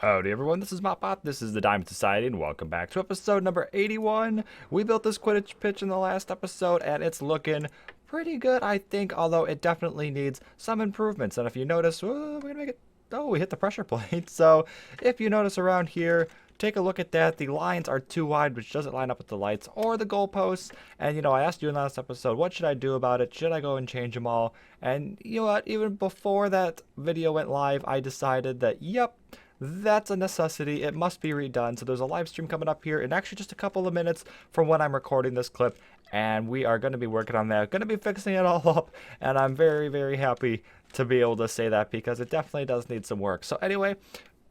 Howdy everyone, this is Mopbot, this is the Diamond Society, and welcome back to episode number 81. We built this Quidditch pitch in the last episode, and it's looking pretty good, I think, although it definitely needs some improvements. And if you notice, we're gonna make it, oh, we hit the pressure plate. So if you notice around here, take a look at that. The lines are too wide, which doesn't line up with the lights or the goalposts. And, I asked you in the last episode, what should I do about it? Should I go and change them all? And you know what? Even before that video went live, I decided that, yep, that's a necessity. It must be redone. So there's a live stream coming up here in actually just a couple of minutes from when I'm recording this clip. And we are going to be working on that. Going to be fixing it all up. And I'm very, very happy to be able to say that because it definitely does need some work. So anyway,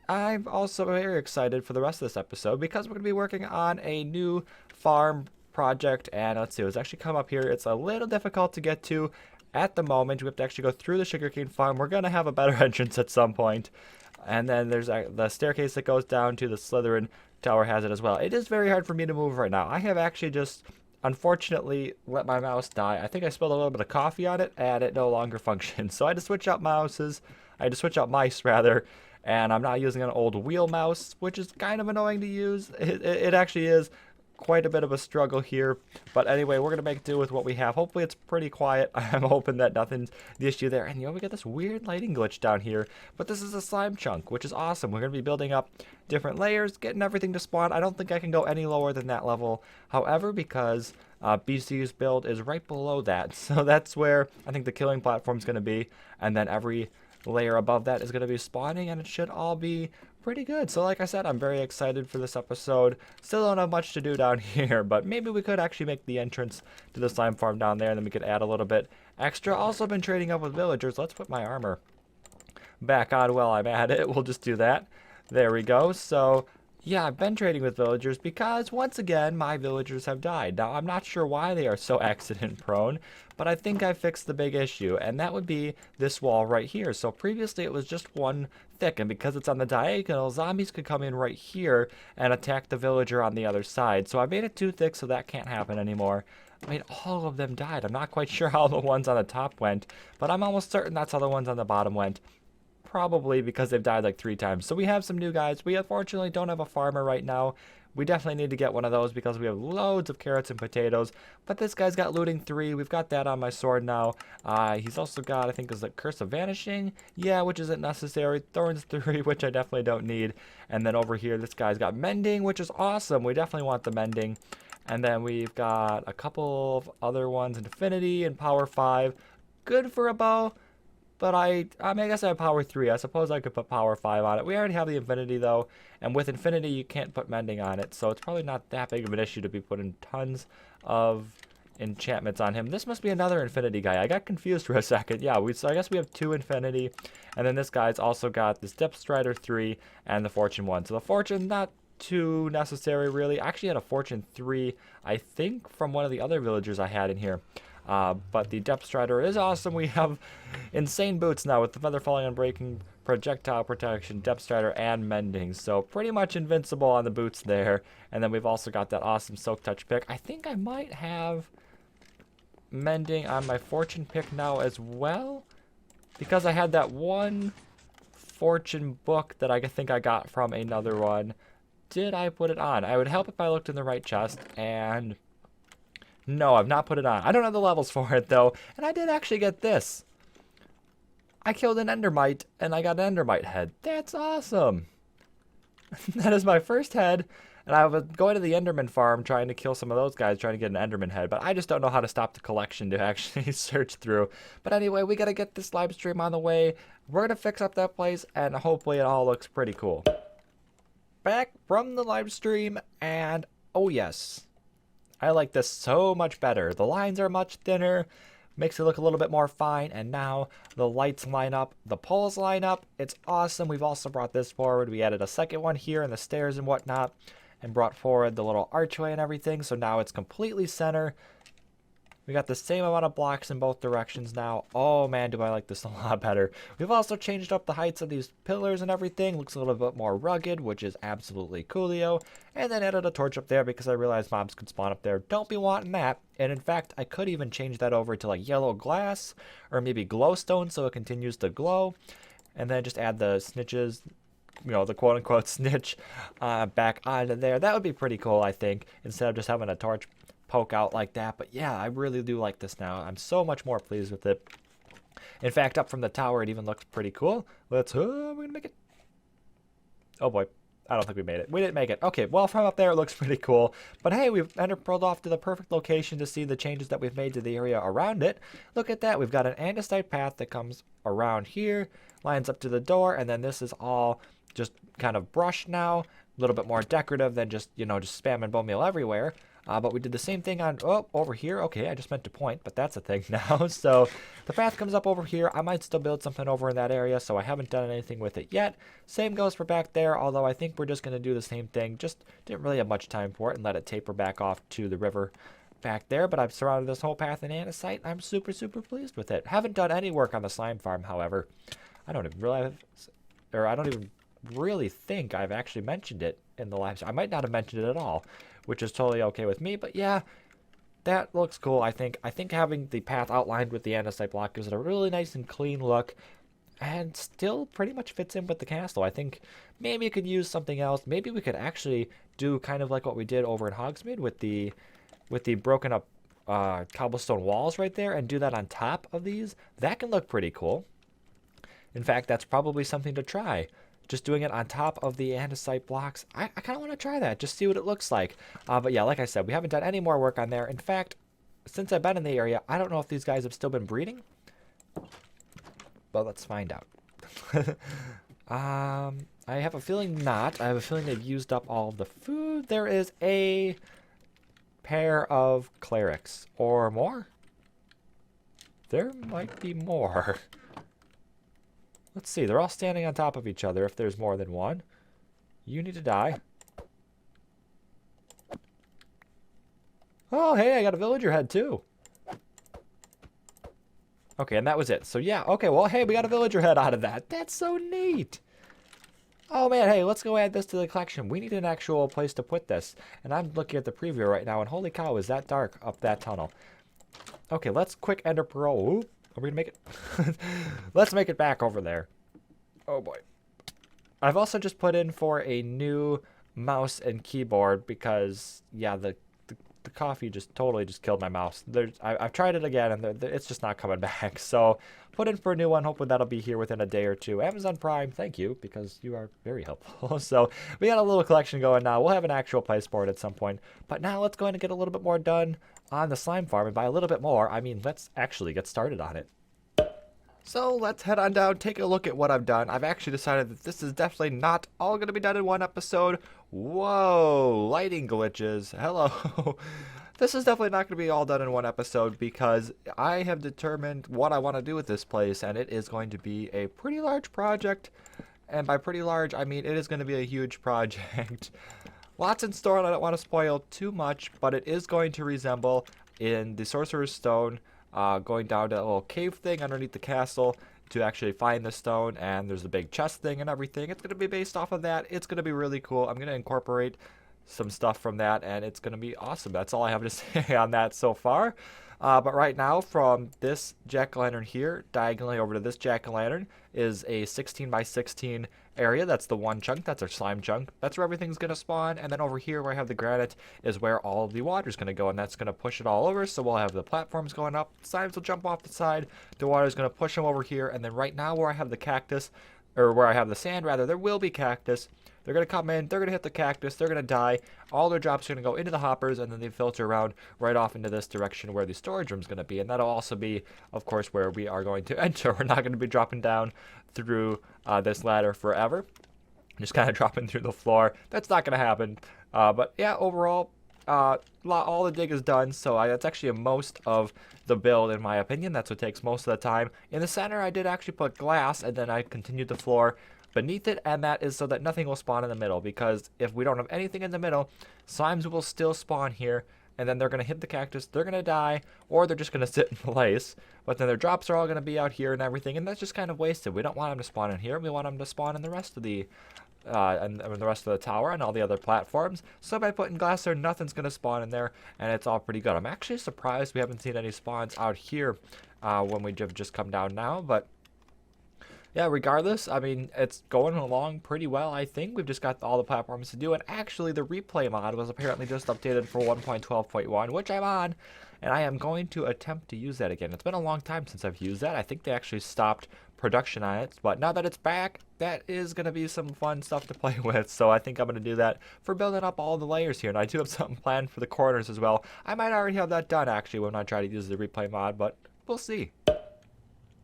I'm also very excited for the rest of this episode because we're going to be working on a new farm project. And let's see, it's actually come up here. It's a little difficult to get to at the moment. We have to actually go through the sugarcane farm. We're going to have a better entrance at some point. And then there's the staircase that goes down to the Slytherin tower has it as well. It is very hard for me to move right now. I have actually just, unfortunately, let my mouse die. I think I spilled a little bit of coffee on it, and it no longer functions. So I had to switch out mouses. I had to switch out mice, rather. And I'm not using an old wheel mouse, which is kind of annoying to use. It actually is quite a bit of a struggle here. But anyway, we're going to make do with what we have. Hopefully it's pretty quiet. I'm hoping that nothing's the issue there. And we got this weird lighting glitch down here. But this is a slime chunk, which is awesome. We're going to be building up different layers, getting everything to spawn. I don't think I can go any lower than that level. However, because BC's build is right below that. So that's where I think the killing platform is going to be. And then every layer above that is going to be spawning, and it should all be pretty good. So like I said, I'm very excited for this episode. Still don't have much to do down here, but maybe we could actually make the entrance to the slime farm down there, and then we could add a little bit extra. Also been trading up with villagers. Let's put my armor back on while I'm at it. We'll just do that. There we go. So yeah, I've been trading with villagers because, once again, my villagers have died. Now, I'm not sure why they are so accident-prone, but I think I fixed the big issue, and that would be this wall right here. So previously, it was just one thick, and because it's on the diagonal, zombies could come in right here and attack the villager on the other side. So I made it too thick, so that can't happen anymore. I mean, all of them died. I'm not quite sure how the ones on the top went, but I'm almost certain that's how the ones on the bottom went. Probably because they've died like 3 times. So we have some new guys. We unfortunately don't have a farmer right now. We definitely need to get one of those because we have loads of carrots and potatoes. But this guy's got looting 3. We've got that on my sword now. He's also got, I think, is it Curse of Vanishing? Yeah, which isn't necessary. Thorns 3, which I definitely don't need. And then over here, this guy's got Mending, which is awesome. We definitely want the Mending. And then we've got a couple of other ones, Infinity and Power 5. Good for a bow. But I guess I have Power 3. I suppose I could put Power 5 on it. We already have the Infinity, though. And with Infinity, you can't put Mending on it. So it's probably not that big of an issue to be putting tons of enchantments on him. This must be another Infinity guy. I got confused for a second. Yeah, so I guess we have 2 Infinity. And then this guy's also got the Depth Strider 3 and the Fortune 1. So the Fortune, not too necessary, really. I actually had a Fortune 3, I think, from one of the other villagers I had in here. But the Depth Strider is awesome. We have insane boots now with the Feather Falling and Breaking, Projectile Protection, Depth Strider, and Mending. So pretty much invincible on the boots there. And then we've also got that awesome Silk Touch pick. I think I might have Mending on my Fortune pick now as well, because I had that one Fortune book that I think I got from another one. Did I put it on? I would help if I looked in the right chest, and no, I've not put it on. I don't have the levels for it, though. And I did actually get this. I killed an Endermite, and I got an Endermite head. That's awesome. That is my first head. And I was going to the Enderman farm trying to kill some of those guys, trying to get an Enderman head. But I just don't know how to stop the collection to actually search through. But anyway, we got to get this live stream on the way. We're going to fix up that place, and hopefully it all looks pretty cool. Back from the live stream, and oh yes, I like this so much better. The lines are much thinner, makes it look a little bit more fine, and now the lights line up, the poles line up. It's awesome. We've also brought this forward. We added a second one here and the stairs and whatnot, and brought forward the little archway and everything, so now it's completely center. We got the same amount of blocks in both directions now. Oh man, do I like this a lot better. We've also changed up the heights of these pillars and everything. Looks a little bit more rugged, which is absolutely coolio. And then added a torch up there because I realized mobs could spawn up there. Don't be wanting that. And in fact, I could even change that over to like yellow glass or maybe glowstone so it continues to glow. And then just add the snitches the quote-unquote snitch back onto there. That would be pretty cool, I think, instead of just having a torch poke out like that. But yeah, I really do like this now. I'm so much more pleased with it. In fact, up from the tower, it even looks pretty cool. We're gonna make it. Oh boy, I don't think we made it. We didn't make it. Okay, well, from up there, it looks pretty cool. But hey, we've pulled off to the perfect location to see the changes that we've made to the area around it. Look at that. We've got an andesite path that comes around here, lines up to the door, and then this is all just kind of brush now. A little bit more decorative than just, just spamming bone meal everywhere. But we did the same thing on, over here. Okay, I just meant to point, but that's a thing now. So the path comes up over here. I might still build something over in that area, so I haven't done anything with it yet. Same goes for back there, although I think we're just going to do the same thing. Just didn't really have much time for it and let it taper back off to the river back there. But I've surrounded this whole path in andesite. I'm super, super pleased with it. Haven't done any work on the slime farm, however. I don't even really think I've actually mentioned it in the live stream. I might not have mentioned it at all, which is totally okay with me. But yeah, that looks cool. I think having the path outlined with the andesite block gives it a really nice and clean look, and still pretty much fits in with the castle. I think maybe it could use something else. Maybe we could actually do kind of like what we did over in Hogsmeade with the broken up cobblestone walls right there, and do that on top of these. That can look pretty cool. In fact, that's probably something to try. Just doing it on top of the andesite blocks. I kind of want to try that, just see what it looks like. But yeah, like I said, we haven't done any more work on there. In fact, since I've been in the area, I don't know if these guys have still been breeding. But let's find out. I have a feeling not. I have a feeling they've used up all of the food. There is a pair of clerics. Or more? There might be more. Let's see. They're all standing on top of each other if there's more than one. You need to die. Oh, hey, I got a villager head too. Okay, and that was it. So yeah, okay, well, hey, we got a villager head out of that. That's so neat. Oh man, hey, let's go add this to the collection. We need an actual place to put this. And I'm looking at the preview right now, and holy cow, is that dark up that tunnel. Okay, let's quick ender pearl. Ooh. Are we gonna make it? Let's make it back over there. Oh boy. I've also just put in for a new mouse and keyboard because, yeah, the coffee just totally just killed my mouse. I've tried it again and it's just not coming back. So put in for a new one. Hopefully that'll be here within a day or two. Amazon Prime, thank you, because you are very helpful. So we got a little collection going now. We'll have an actual place for it at some point. But now let's go ahead and get a little bit more done on the slime farm. And by a little bit more, I mean, let's actually get started on it. So let's head on down, take a look at what I've done. I've actually decided that this is definitely not all going to be done in one episode. Whoa, lighting glitches. Hello. This is definitely not going to be all done in one episode because I have determined what I want to do with this place, and it is going to be a pretty large project. And by pretty large, I mean it is going to be a huge project. Lots in store, and I don't want to spoil too much, but it is going to resemble in the Sorcerer's Stone, going down to a little cave thing underneath the castle to actually find the stone, and there's the big chest thing and everything. It's going to be based off of that. It's going to be really cool. I'm going to incorporate some stuff from that, and it's going to be awesome. That's all I have to say on that so far. But right now, from this jack-o'-lantern here, diagonally over to this jack-o'-lantern, is a 16 by 16 area. That's the one chunk. That's our slime chunk. That's where everything's going to spawn. And then over here where I have the granite is where all of the water's going to go, and that's going to push it all over. So we'll have the platforms going up. Slimes will jump off the side. The water's going to push them over here. And then right now where I have the cactus, or where I have the sand rather, there will be cactus. They're going to come in, they're going to hit the cactus, they're going to die. All their drops are going to go into the hoppers, and then they filter around right off into this direction where the storage room is going to be. And that'll also be, of course, where we are going to enter. We're not going to be dropping down through this ladder forever. Just kind of dropping through the floor. That's not going to happen. But yeah, overall, all the dig is done. So that's actually most of the build, in my opinion. That's what takes most of the time. In the center, I did actually put glass, and then I continued the floor beneath it, and that is so that nothing will spawn in the middle, because if we don't have anything in the middle, slimes will still spawn here, and then they're going to hit the cactus, they're going to die, or they're just going to sit in place, but then their drops are all going to be out here and everything, and that's just kind of wasted. We don't want them to spawn in here. We want them to spawn in the rest of the tower and all the other platforms. So by putting glass there, nothing's going to spawn in there, and it's all pretty good. I'm actually surprised we haven't seen any spawns out here when we have just come down now, but Yeah, regardless, I mean, it's going along pretty well, I think. We've just got all the platforms to do, and actually the replay mod was apparently just updated for 1.12.1, which I'm on, and I am going to attempt to use that again. It's been a long time since I've used that. I think they actually stopped production on it, but now that it's back, that is going to be some fun stuff to play with, so I think I'm going to do that for building up all the layers here, and I do have something planned for the corners as well. I might already have that done, actually, when I try to use the replay mod, but we'll see.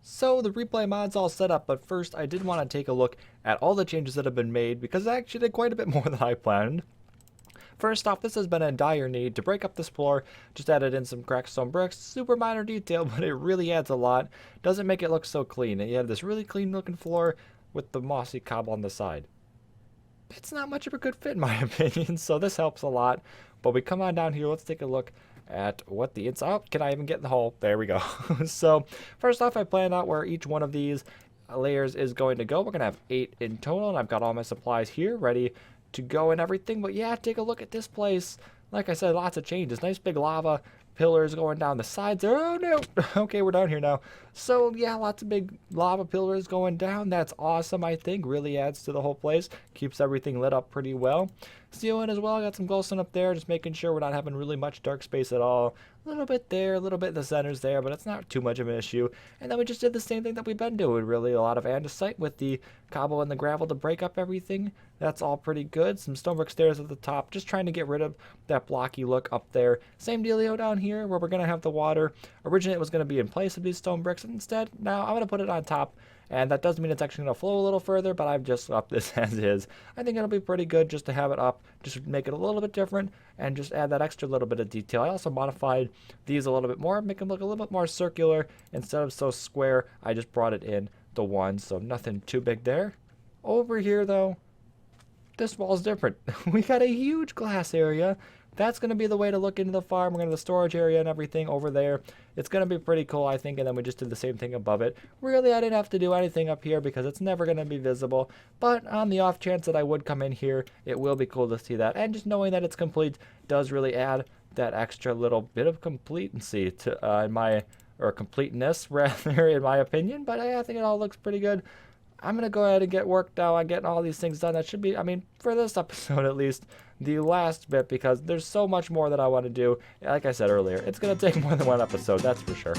So the replay mod's all set up, but first I did want to take a look at all the changes that have been made because I actually did quite a bit more than I planned. First off, this has been in dire need to break up this floor. Just added in some cracked stone bricks. Super minor detail, but it really adds a lot. Doesn't make it look so clean. And you have this really clean looking floor with the mossy cobble on the side. It's not much of a good fit in my opinion, so this helps a lot. But we come on down here, let's take a look at what the inside. Oh, can I even get in the hole? There we go. So first off, I planned out where each one of these layers is going to go. We're gonna have 8 in total, and I've got all my supplies here ready to go and everything. But yeah, take a look at this place. Like I said, lots of changes. Nice big lava pillars going down the sides there. Oh no. Okay, we're down here now. So yeah, lots of big lava pillars going down. That's awesome, I think. Really adds to the whole place. Keeps everything lit up pretty well. Ceiling as well, got some glowstone up there, just making sure we're not having really much dark space at all. A little bit there, a little bit in the centers there, but it's not too much of an issue. And then we just did the same thing that we've been doing, really. A lot of andesite with the cobble and the gravel to break up everything. That's all pretty good. Some stonework stairs at the top, just trying to get rid of that blocky look up there. Same dealio down here where we're going to have the water. Originally it was going to be in place of these stone bricks, and instead now I'm going to put it on top. And that does mean it's actually going to flow a little further, but I've just left this as is. I think it'll be pretty good just to have it up, just make it a little bit different, and just add that extra little bit of detail. I also modified these a little bit more, make them look a little bit more circular. Instead of so square, I just brought it in the one, so nothing too big there. Over here, though, this wall's different. We got a huge glass area. That's going to be the way to look into the farm. We're going to have the storage area and everything over there. It's going to be pretty cool, I think, and then we just did the same thing above it. Really, I didn't have to do anything up here because it's never going to be visible, but on the off chance that I would come in here, it will be cool to see that, and just knowing that it's complete does really add that extra little bit of completency to completeness, rather, in my opinion, but I think it all looks pretty good. I'm going to go ahead and get worked out on getting all these things done. That should be, I mean, for this episode at least, the last bit, because there's so much more that I want to do. Like I said earlier, it's going to take more than one episode, that's for sure.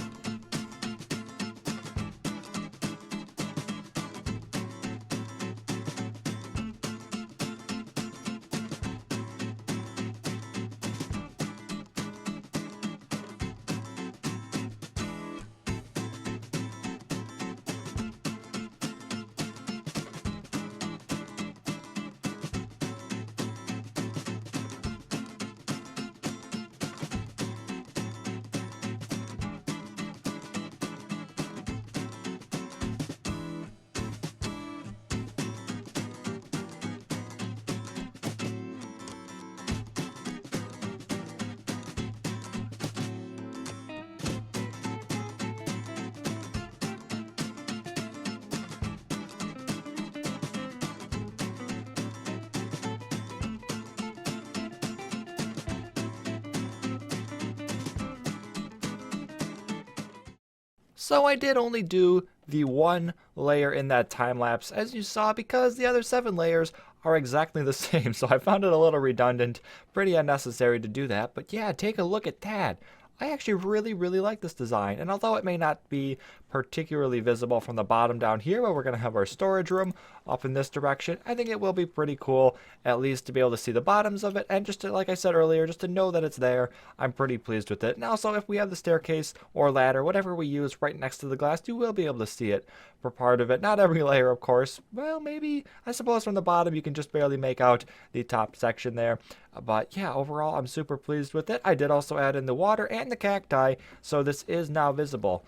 So I did only do the one layer in that time lapse, as you saw, because the other 7 layers are exactly the same. So I found it a little redundant, pretty unnecessary to do that. But yeah, take a look at that. I actually really like this design, and although it may not be particularly visible from the bottom down here where we're going to have our storage room up in this direction, I think it will be pretty cool at least to be able to see the bottoms of it, and just to, like I said earlier, just to know that it's there. I'm pretty pleased with it. And also, if we have the staircase or ladder, whatever we use right next to the glass, you will be able to see it for part of it. Not every layer, of course. Well, maybe, I suppose from the bottom you can just barely make out the top section there. But yeah, overall, I'm super pleased with it. I did also add in the water and the cacti, so this is now visible.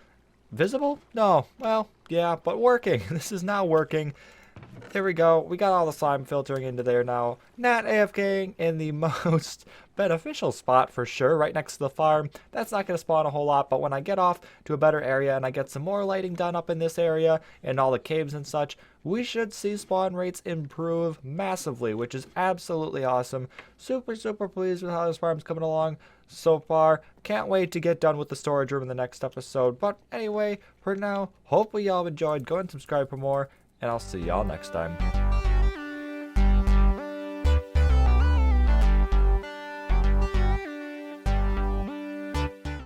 Visible? No. Well, yeah, but working. This is now working. There we go. We got all the slime filtering into there now. Not AFKing in the most beneficial spot for sure, right next to the farm. That's not going to spawn a whole lot, but when I get off to a better area and I get some more lighting done up in this area and all the caves and such, we should see spawn rates improve massively, which is absolutely awesome. Super, super pleased with how this farm's coming along so far. Can't wait to get done with the storage room in the next episode. But anyway, for now, hopefully y'all enjoyed. Go and subscribe for more, and I'll see y'all next time.